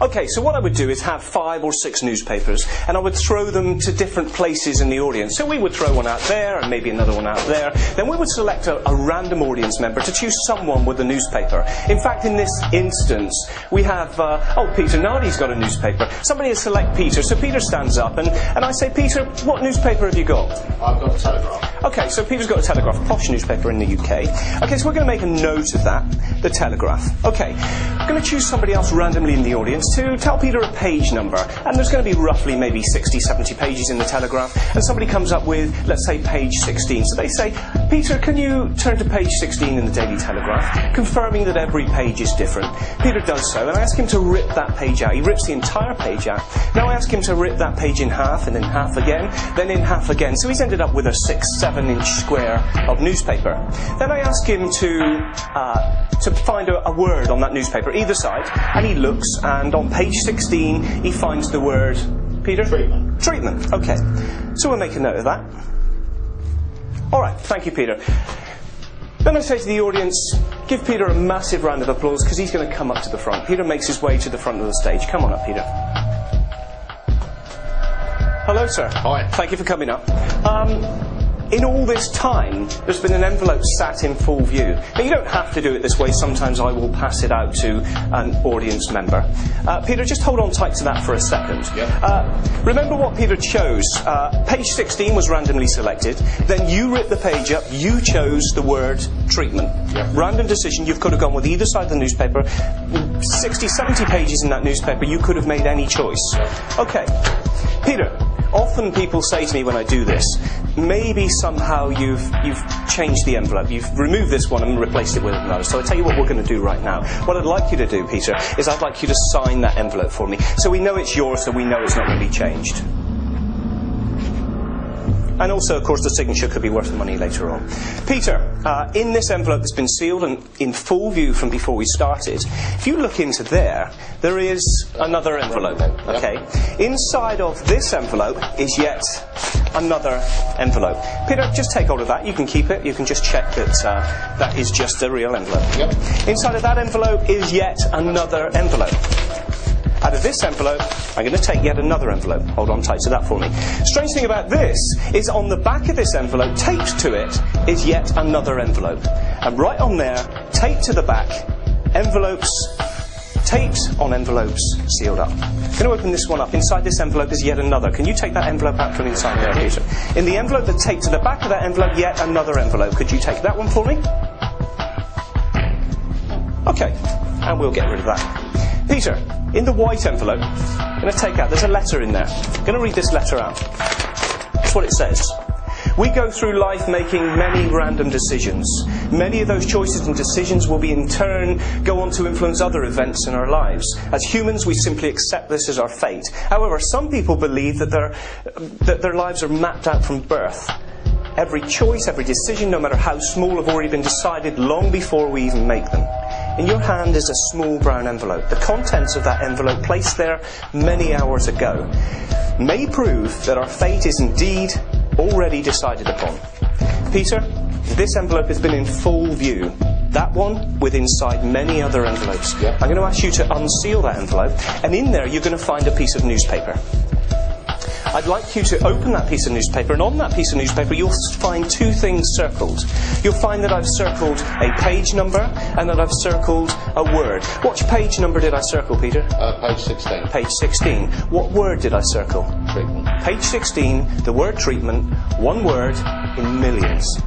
Okay, so what I would do is have 5 or 6 newspapers, and I would throw them to different places in the audience. So we would throw one out there, and maybe another one out there. Then we would select a random audience member to choose someone with a newspaper. In fact, in this instance, we have, Peter Nardi's got a newspaper. Somebody will select Peter, so Peter stands up, and I say, Peter, what newspaper have you got? I've got a Telegraph. Okay, so Peter's got a Telegraph, a posh newspaper in the UK. Okay, so we're going to make a note of that, the Telegraph. Okay, I'm going to choose somebody else randomly in the audience to tell Peter a page number, and there's going to be roughly maybe 60, 70 pages in the Telegraph, and somebody comes up with, let's say, page 16. So they say, Peter, can you turn to page 16 in the Daily Telegraph, confirming that every page is different. Peter does so, and I ask him to rip that page out. He rips the entire page out. Now I ask him to rip that page in half, and in half again, then in half again. So he's ended up with a 6-7-inch square of newspaper. Then I ask him to find a word on that newspaper, either side, and he looks, and on page 16 he finds the word, Peter? Treatment. Treatment, okay. So we'll make a note of that. Alright, thank you, Peter. Then I say to the audience, give Peter a massive round of applause, because he's going to come up to the front. Peter makes his way to the front of the stage. Come on up, Peter. Hello, sir. Hi. Thank you for coming up. In all this time, there's been an envelope sat in full view. Now, you don't have to do it this way. Sometimes I will pass it out to an audience member. Peter, just hold on tight to that for a second. Yep. Remember what Peter chose. Page 16 was randomly selected. Then you ripped the page up. You chose the word treatment. Yep. Random decision. You could have gone with either side of the newspaper. 60, 70 pages in that newspaper. You could have made any choice. Yep. Okay. Peter, often people say to me when I do this, maybe somehow you've changed the envelope. You've removed this one and replaced it with another. So I'll tell you what we're going to do right now. What I'd like you to do, Peter, is I'd like you to sign that envelope for me. So we know it's yours, so we know it's not going to be changed. And also, of course, the signature could be worth the money later on. Peter, in this envelope that's been sealed and in full view from before we started, if you look into there, there is another envelope, okay? Inside of this envelope is yet another envelope. Peter, just take hold of that. You can keep it. You can just check that that is just a real envelope. Yep. Inside of that envelope is yet another envelope. Out of this envelope, I'm going to take yet another envelope. Hold on tight to that for me. Strange thing about this is on the back of this envelope, taped to it, is yet another envelope. And right on there, taped to the back, envelopes, taped on envelopes, sealed up. I'm going to open this one up. Inside this envelope is yet another. Can you take that envelope out from inside there, Peter? In the envelope that's taped to the back of that envelope, yet another envelope. Could you take that one for me? Okay, and we'll get rid of that. Peter, in the white envelope, I'm going to take out, there's a letter in there. I'm going to read this letter out. That's what it says. We go through life making many random decisions. Many of those choices and decisions will be in turn go on to influence other events in our lives. As humans, we simply accept this as our fate. However, some people believe that their lives are mapped out from birth. Every choice, every decision, no matter how small, have already been decided long before we even make them. In your hand is a small brown envelope. The contents of that envelope, placed there many hours ago, may prove that our fate is indeed already decided upon. Peter, this envelope has been in full view. That one with inside many other envelopes. Yep. I'm going to ask you to unseal that envelope, and in there you're going to find a piece of newspaper. I'd like you to open that piece of newspaper, and on that piece of newspaper you'll find 2 things circled. You'll find that I've circled a page number and that I've circled a word. What page number did I circle, Peter? Page 16. Page 16. What word did I circle? Treatment. Page 16, the word treatment, one word in millions.